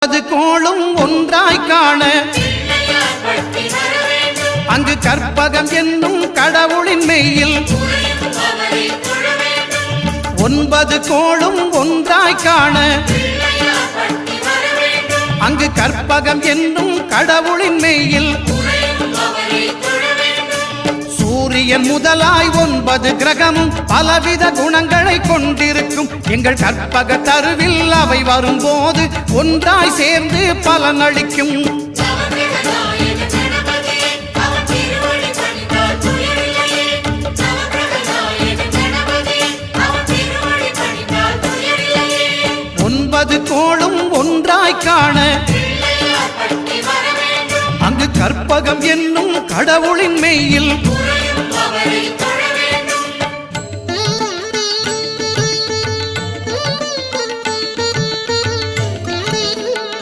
9 கோளும் ஒன்றாய் காண அங்கு கற்பகம் என்னும் கடவுளின் மெய்யில் 9 கோளும் ஒன்றாய் காண அங்கு கற்பகம் என்னும் கடவுளின் மெய்யில் சூரியன் முதலாய் 9 கிரகமும் பலவித குணங்களை கொண்டிருக்கும் எங்கள் கற்பக தருவில் அவை வரும்போது ஒன்றாய் சேர்ந்து பலனளிக்கும். கோளும் ஒன்றாய் காண அங்கு கற்பகம் என்னும் கடவுளின் மெய்யில்